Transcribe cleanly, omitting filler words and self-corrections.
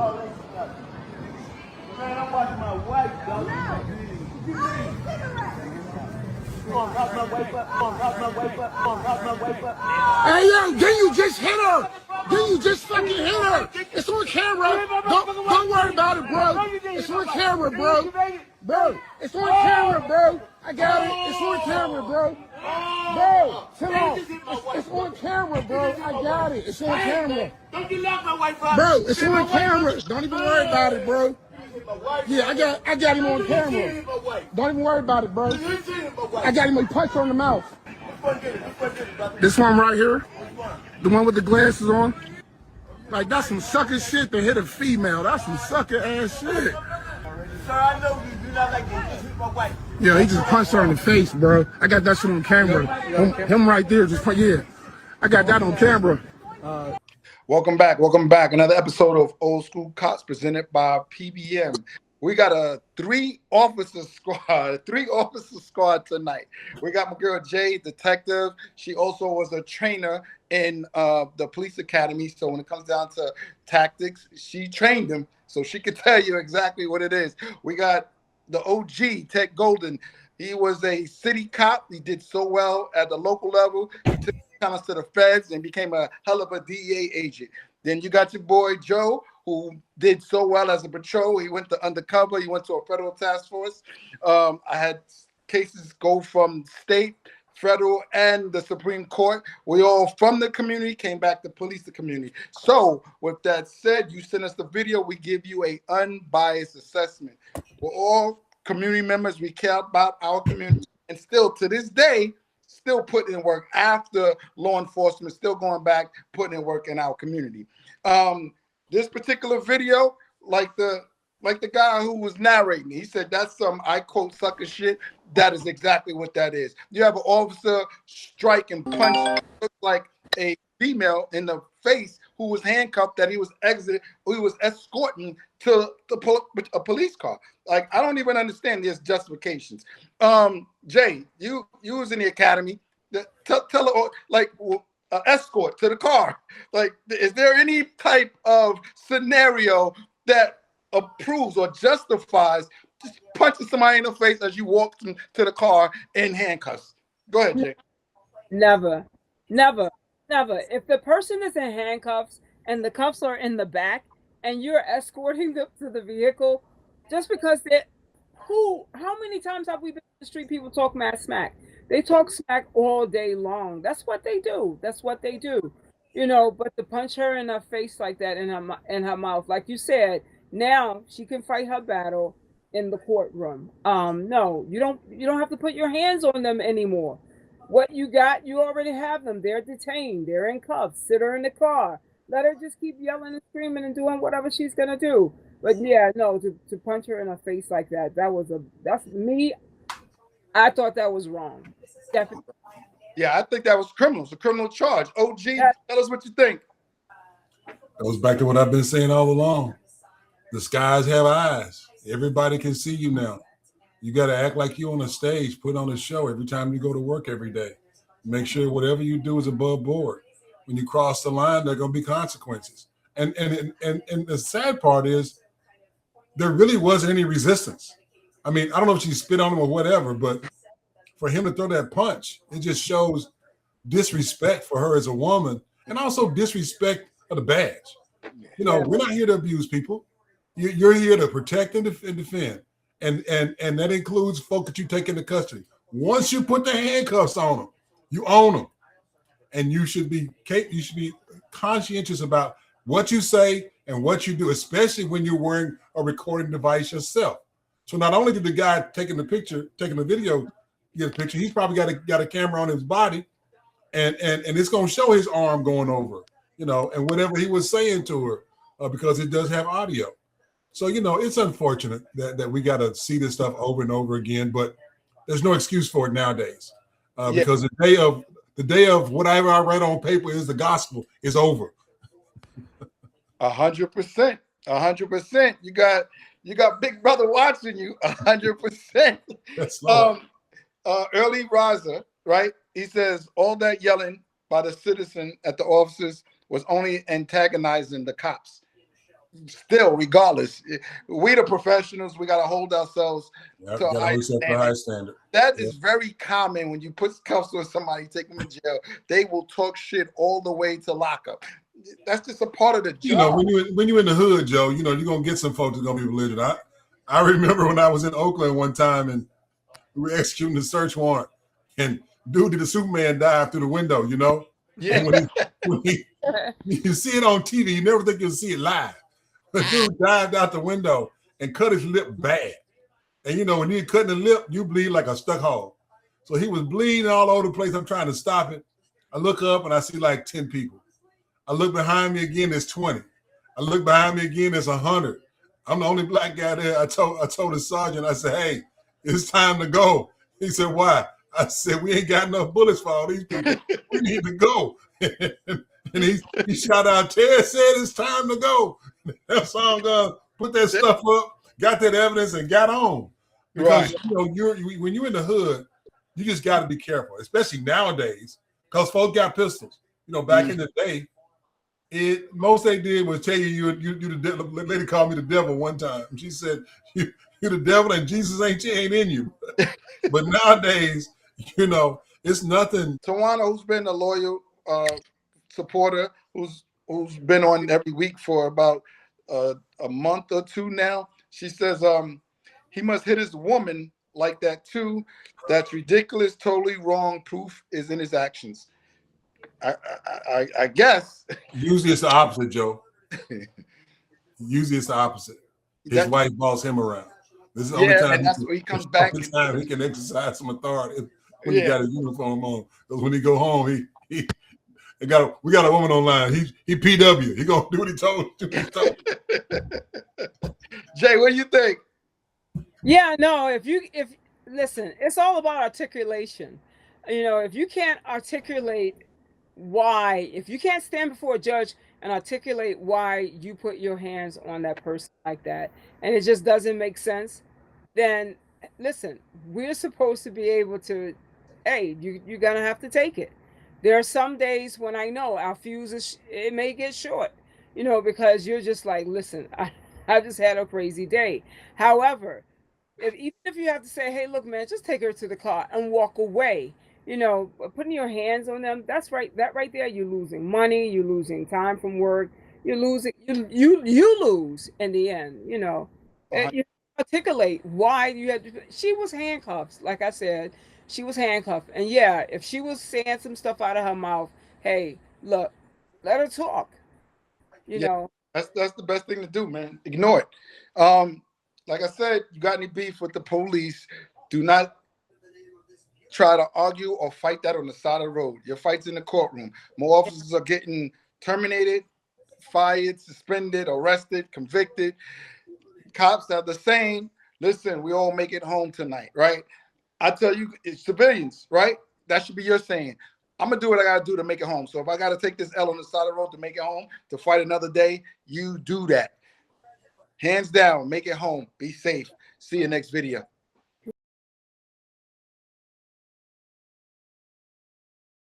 Man, I'm watching my wife, dog. Hey, yo, then you just hit her. Then you just fucking hit her. It's on camera. Don't worry about it, bro. It's on camera, bro. Bro, it's on camera, bro. I got it. It's on camera, bro. Bro, chill out. It's on camera, bro. I got it. It's on camera. Don't you love my wife, bro? Bro, it's on camera. Don't even worry about it, bro. Yeah, I got him on camera. Don't even worry about it, bro. I got him. He punched her in the mouth. This one right here, the one with the glasses on. Like, that's some sucker shit to hit a female. That's some sucker ass shit. Sir, I know you do not like to hit my wife. Yeah, he just punched her in the face, bro. I got that shit on camera. Him right there just yeah. I got that on camera. Welcome back. Another episode of Old School Cops presented by PBM. We got a three officer squad tonight. We got my girl Jay, detective. She also was a trainer in the police academy. So when it comes down to tactics, she trained them. So she could tell you exactly what it is. We got the OG, Ted Golden. He was a city cop. He did so well at the local level. He took us to the feds and became a hell of a DEA agent. Then you got your boy Joe, who did so well as a patrol. He went to undercover. He went to a federal task force. I had cases go from state, federal, and the Supreme Court. We all from the community came back to police the community. So with that said, you send us the video. We give you a unbiased assessment. We're all community members. We care about our community. And still to this day, still putting in work after law enforcement, still going back, putting in work in our community. This particular video, like the guy who was narrating, he said that's some, I quote, sucker shit. That is exactly what that is. You have an officer strike and punch, look like a female in the face who was handcuffed that he was escorting to a police car. Like, I don't even understand these justifications. Jay, you was in the academy. Tell her, like, escort to the car. Like, is there any type of scenario that approves or justifies just punching somebody in the face as you walk to the car in handcuffs? Go ahead, Jay. Never. If the person is in handcuffs and the cuffs are in the back and you're escorting them to the vehicle, just because how many times have we been in the street, people talk mad smack? They talk smack all day long. That's what they do. You know, but to punch her in her face like that, in her mouth, like you said, now she can fight her battle in the courtroom. No, you don't have to put your hands on them anymore. What you got, you already have them. They're detained. They're in cuffs. Sit her in the car. Let her just keep yelling and screaming and doing whatever she's gonna do. But yeah, no, to punch her in her face like that's me. I thought that was wrong. Definitely. Yeah, I think that was criminal. It's a criminal charge. OG, tell us what you think. Goes back to what I've been saying all along. The skies have eyes. Everybody can see you now. You got to act like you're on a stage, put on a show every time you go to work every day. Make sure whatever you do is above board. When you cross the line, there are going to be consequences. And the sad part is there really wasn't any resistance. I mean, I don't know if she spit on him or whatever, but for him to throw that punch, it just shows disrespect for her as a woman and also disrespect of the badge. You know, we're not here to abuse people. You're here to protect and defend. And that includes folk that you take into custody. Once you put the handcuffs on them, you own them. And you should be conscientious about what you say and what you do, especially when you're wearing a recording device yourself. So not only did the guy taking the video get a picture, he's probably got a camera on his body, and it's going to show his arm going over, you know, and whatever he was saying to her, because it does have audio. So, you know, it's unfortunate that we got to see this stuff over and over again, but there's no excuse for it nowadays, because the day of whatever I read on paper is the gospel is over. 100%. 100%. You got Big Brother watching you. 100%. That's Early riser, right? He says all that yelling by the citizen at the officers was only antagonizing the cops. still, regardless, we the professionals, we got to hold ourselves Yep, to a gotta high hold yourself to a standard. high standard. That Yep. is very common when you put cuffs on somebody, take them in jail. They will talk shit all the way to lockup. That's just a part of the job. You know, when you're in the hood, Joe, you know, you're gonna get some folks that's gonna be belligerent. I remember when I was in Oakland one time and we were executing the search warrant, and dude did a Superman dive through the window, you know? Yeah. And you see it on TV, you never think you'll see it live. The dude dived out the window and cut his lip bad. And you know, when you're cutting the lip, you bleed like a stuck hog. So he was bleeding all over the place. I'm trying to stop it. I look up and I see like 10 people. I look behind me again, there's 20. I look behind me again, there's 100. I'm the only black guy there. I told the sergeant, I said, hey, it's time to go. He said, why? I said, we ain't got enough bullets for all these people. We need to go. And he shot out, Ted said it's time to go. That song put that stuff up, got that evidence, and got on. Because you know, when you're in the hood, you just got to be careful, especially nowadays, because folks got pistols. You know, back in the day, most they did was tell you the devil. The lady called me the devil one time. She said, you're the devil and Jesus ain't in you. But nowadays, you know, it's nothing. Tawana, who's been a loyal supporter, who's been on every week for about a month or two now, she says he must hit his woman like that too. That's ridiculous, totally wrong. Proof is in his actions. I guess. Usually it's the opposite, Joe. Usually it's the opposite. His wife boss him around. This is the only time that's where he comes back. Time he can exercise some authority when he got his uniform on. Because when he go home, we got a woman online. He PW. He gonna do what he told. Jay, what do you think? Yeah, no. If listen, it's all about articulation. You know, if you can't articulate why, if you can't stand before a judge and articulate why you put your hands on that person like that, and it just doesn't make sense, then listen, we're supposed to be able to, hey, you're gonna have to take it. There are some days when I know our fuse it may get short, you know, because you're just like, listen, I just had a crazy day. However, even if you have to say, hey, look, man, just take her to the car and walk away, you know, putting your hands on them, that right there, you're losing money, you're losing time from work, you're losing, you lose in the end, you know. You articulate why you had to, she was handcuffed, like I said, she was handcuffed. And yeah, if she was saying some stuff out of her mouth, hey, look, let her talk, you know. That's the best thing to do, man. Ignore it. Like I said, you got any beef with the police, do not try to argue or fight that on the side of the road. Your fight's in the courtroom. More officers are getting terminated, fired, suspended, arrested, convicted. Cops are the same. Listen, we all make it home tonight, right? I tell you, it's civilians, right? That should be your saying. I'm going to do what I got to do to make it home. So if I got to take this L on the side of the road to make it home, to fight another day, you do that. Hands down, make it home. Be safe. See you next video.